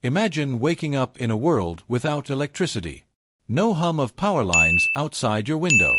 Imagine waking up in a world without electricity. No hum of power lines outside your window.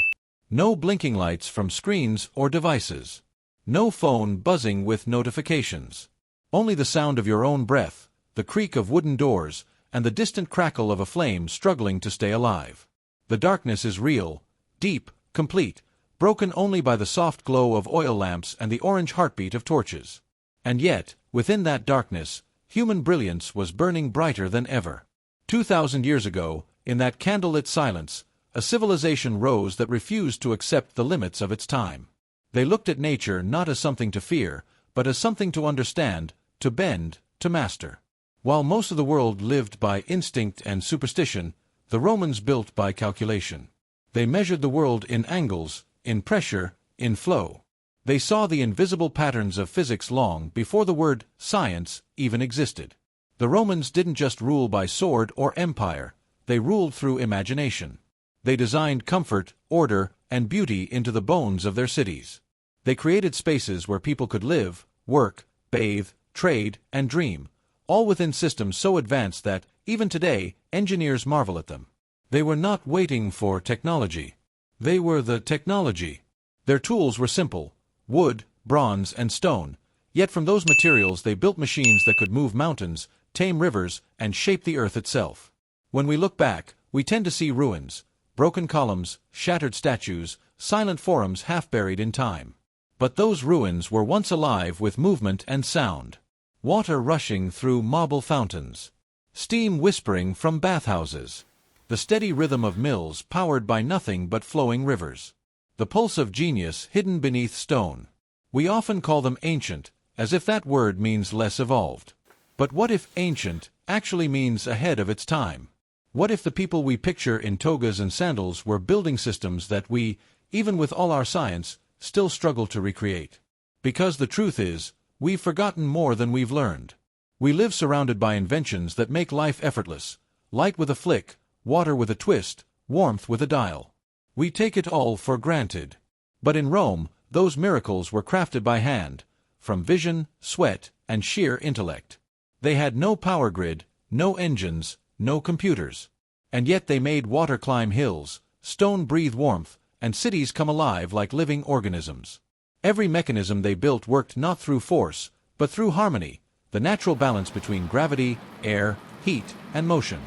No blinking lights from screens or devices. No phone buzzing with notifications. Only the sound of your own breath, the creak of wooden doors, and the distant crackle of a flame struggling to stay alive. The darkness is real, deep, complete, broken only by the soft glow of oil lamps and the orange heartbeat of torches. And yet, within that darkness, human brilliance was burning brighter than ever. 2,000 years ago, in that candlelit silence, a civilization rose that refused to accept the limits of its time. They looked at nature not as something to fear, but as something to understand, to bend, to master. While most of the world lived by instinct and superstition, the Romans built by calculation. They measured the world in angles, in pressure, in flow. They saw the invisible patterns of physics long before the word science even existed. The Romans didn't just rule by sword or empire, they ruled through imagination. They designed comfort, order, and beauty into the bones of their cities. They created spaces where people could live, work, bathe, trade, and dream, all within systems so advanced that, even today, engineers marvel at them. They were not waiting for technology. They were the technology. Their tools were simple: wood, bronze, and stone, yet from those materials they built machines that could move mountains, tame rivers, and shape the earth itself. When we look back, we tend to see ruins, broken columns, shattered statues, silent forums half buried in time. But those ruins were once alive with movement and sound. Water rushing through marble fountains. Steam whispering from bathhouses. The steady rhythm of mills powered by nothing but flowing rivers. The pulse of genius hidden beneath stone. We often call them ancient, as if that word means less evolved. But what if ancient actually means ahead of its time? What if the people we picture in togas and sandals were building systems that we, even with all our science, still struggle to recreate? Because the truth is, we've forgotten more than we've learned. We live surrounded by inventions that make life effortless: light with a flick, water with a twist, warmth with a dial. We take it all for granted. But in Rome, those miracles were crafted by hand, from vision, sweat, and sheer intellect. They had no power grid, no engines, no computers. And yet they made water climb hills, stone breathe warmth, and cities come alive like living organisms. Every mechanism they built worked not through force, but through harmony, the natural balance between gravity, air, heat, and motion.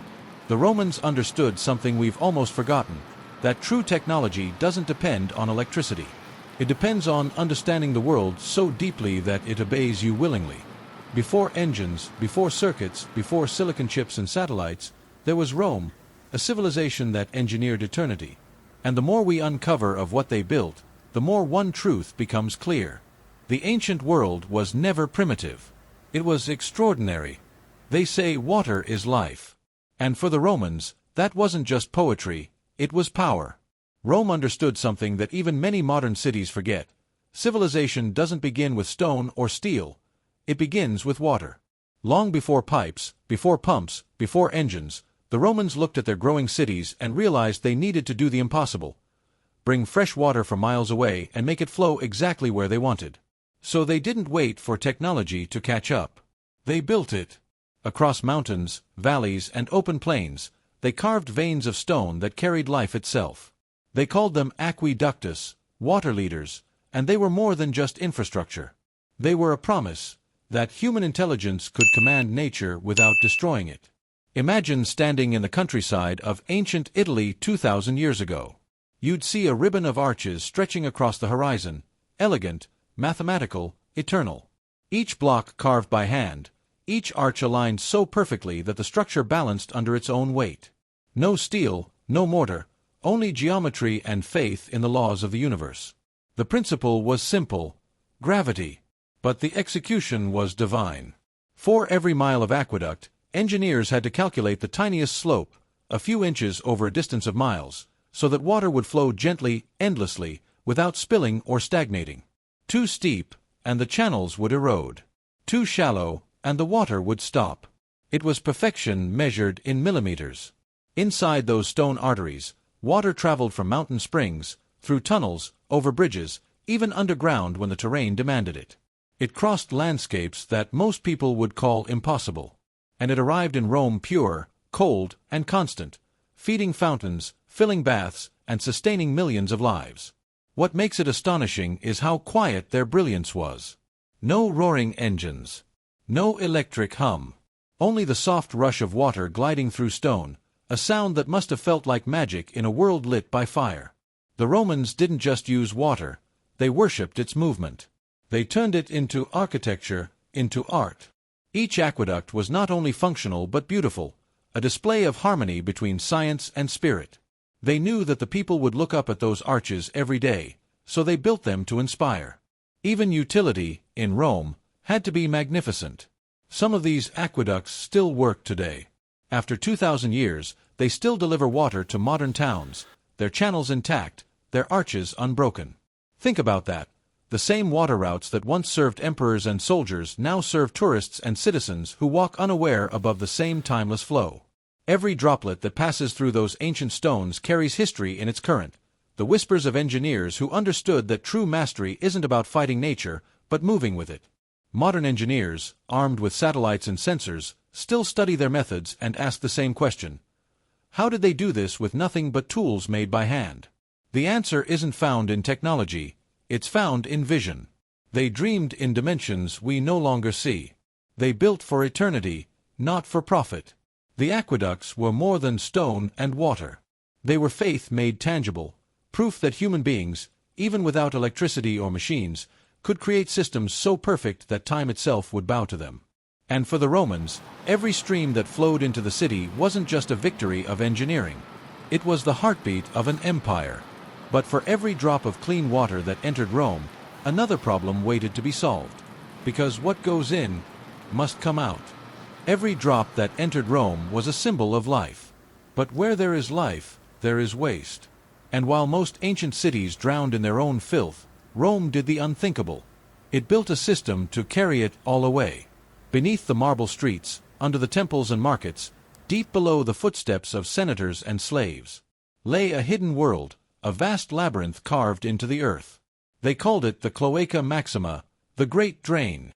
The Romans understood something we've almost forgotten: that true technology doesn't depend on electricity. It depends on understanding the world so deeply that it obeys you willingly. Before engines, before circuits, before silicon chips and satellites, there was Rome, a civilization that engineered eternity. And the more we uncover of what they built, the more one truth becomes clear. The ancient world was never primitive. It was extraordinary. They say water is life. And for the Romans, that wasn't just poetry, it was power. Rome understood something that even many modern cities forget. Civilization doesn't begin with stone or steel. It begins with water. Long before pipes, before pumps, before engines, the Romans looked at their growing cities and realized they needed to do the impossible: bring fresh water from miles away and make it flow exactly where they wanted. So they didn't wait for technology to catch up. They built it. Across mountains, valleys, and open plains, they carved veins of stone that carried life itself. They called them aqueducts, water leaders, and they were more than just infrastructure. They were a promise that human intelligence could command nature without destroying it. Imagine standing in the countryside of ancient Italy 2,000 years ago. You'd see a ribbon of arches stretching across the horizon, elegant, mathematical, eternal. Each block carved by hand, each arch aligned so perfectly that the structure balanced under its own weight. No steel, no mortar, only geometry and faith in the laws of the universe. The principle was simple: gravity. But the execution was divine. For every mile of aqueduct, engineers had to calculate the tiniest slope, a few inches over a distance of miles, so that water would flow gently, endlessly, without spilling or stagnating. Too steep, and the channels would erode. Too shallow, and the water would stop. It was perfection measured in millimeters. Inside those stone arteries, water traveled from mountain springs, through tunnels, over bridges, even underground when the terrain demanded it. It crossed landscapes that most people would call impossible. and it arrived in Rome pure, cold, and constant, feeding fountains, filling baths, and sustaining millions of lives. What makes it astonishing is how quiet their brilliance was. No roaring engines. No electric hum. Only the soft rush of water gliding through stone, a sound that must have felt like magic in a world lit by fire. The Romans didn't just use water, they worshipped its movement. They turned it into architecture, into art. Each aqueduct was not only functional but beautiful, a display of harmony between science and spirit. They knew that the people would look up at those arches every day, so they built them to inspire. Even utility, in Rome, had to be magnificent. Some of these aqueducts still work today. After 2,000 years, they still deliver water to modern towns, their channels intact, their arches unbroken. Think about that. The same water routes that once served emperors and soldiers now serve tourists and citizens who walk unaware above the same timeless flow. Every droplet that passes through those ancient stones carries history in its current, the whispers of engineers who understood that true mastery isn't about fighting nature, but moving with it. Modern engineers, armed with satellites and sensors, still study their methods and ask the same question. How did they do this with nothing but tools made by hand? The answer isn't found in technology, it's found in vision. They dreamed in dimensions we no longer see. They built for eternity, not for profit. The aqueducts were more than stone and water. They were faith made tangible, proof that human beings, even without electricity or machines, could create systems so perfect that time itself would bow to them. And for the Romans, every stream that flowed into the city wasn't just a victory of engineering. It was the heartbeat of an empire. But for every drop of clean water that entered Rome, another problem waited to be solved. Because what goes in must come out. Every drop that entered Rome was a symbol of life. But where there is life, there is waste. And while most ancient cities drowned in their own filth, Rome did the unthinkable. It built a system to carry it all away. Beneath the marble streets, under the temples and markets, deep below the footsteps of senators and slaves, lay a hidden world, a vast labyrinth carved into the earth. They called it the Cloaca Maxima, the Great Drain.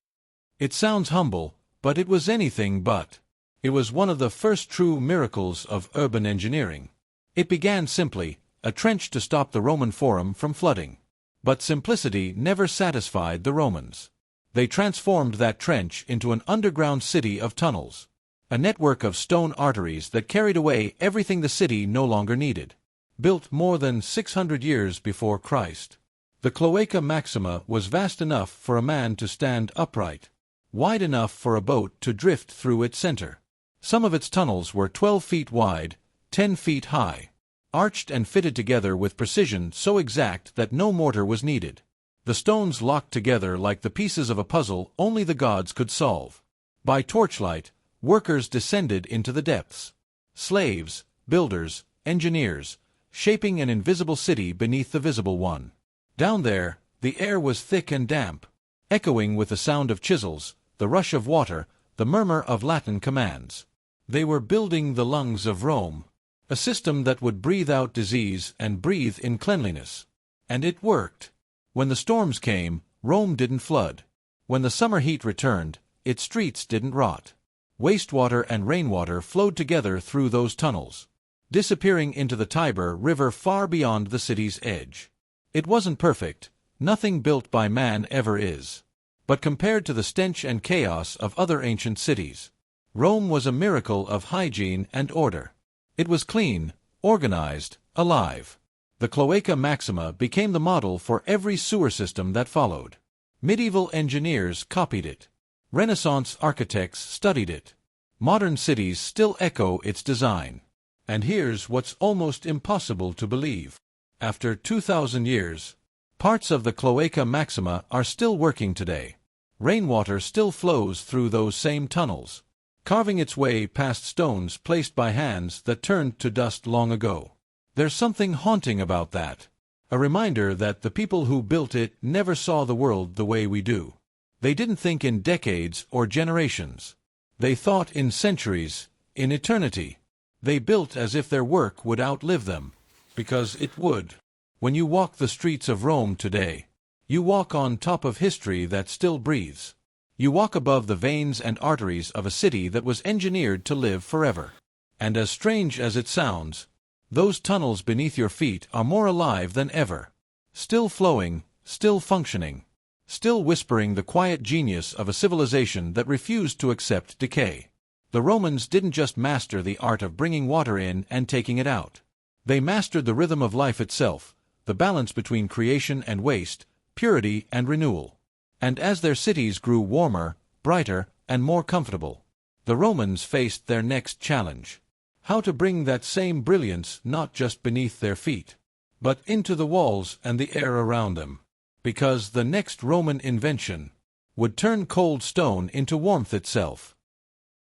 It sounds humble, but it was anything but. It was one of the first true miracles of urban engineering. It began simply, a trench to stop the Roman Forum from flooding. But simplicity never satisfied the Romans. They transformed that trench into an underground city of tunnels, a network of stone arteries that carried away everything the city no longer needed. Built more than 600 years before Christ, the Cloaca Maxima was vast enough for a man to stand upright, wide enough for a boat to drift through its center. Some of its tunnels were 12 feet wide, 10 feet high, arched and fitted together with precision so exact that no mortar was needed. The stones locked together like the pieces of a puzzle only the gods could solve. By torchlight, workers descended into the depths. Slaves, builders, engineers, shaping an invisible city beneath the visible one. Down there, the air was thick and damp, echoing with the sound of chisels, the rush of water, the murmur of Latin commands. They were building the lungs of Rome, a system that would breathe out disease and breathe in cleanliness. And it worked. When the storms came, Rome didn't flood. When the summer heat returned, its streets didn't rot. Wastewater and rainwater flowed together through those tunnels, disappearing into the Tiber River far beyond the city's edge. It wasn't perfect, nothing built by man ever is. But compared to the stench and chaos of other ancient cities, Rome was a miracle of hygiene and order. It was clean, organized, alive. The Cloaca Maxima became the model for every sewer system that followed. Medieval engineers copied it. Renaissance architects studied it. Modern cities still echo its design. And here's what's almost impossible to believe. After 2,000 years, parts of the Cloaca Maxima are still working today. Rainwater still flows through those same tunnels, carving its way past stones placed by hands that turned to dust long ago. There's something haunting about that. A reminder that the people who built it never saw the world the way we do. They didn't think in decades or generations. They thought in centuries, in eternity. They built as if their work would outlive them. Because it would. When you walk the streets of Rome today, you walk on top of history that still breathes. You walk above the veins and arteries of a city that was engineered to live forever. And as strange as it sounds, those tunnels beneath your feet are more alive than ever. Still flowing, still functioning, still whispering the quiet genius of a civilization that refused to accept decay. The Romans didn't just master the art of bringing water in and taking it out. They mastered the rhythm of life itself, the balance between creation and waste, purity and renewal. And as their cities grew warmer, brighter, and more comfortable, the Romans faced their next challenge: how to bring that same brilliance not just beneath their feet, but into the walls and the air around them. Because the next Roman invention would turn cold stone into warmth itself.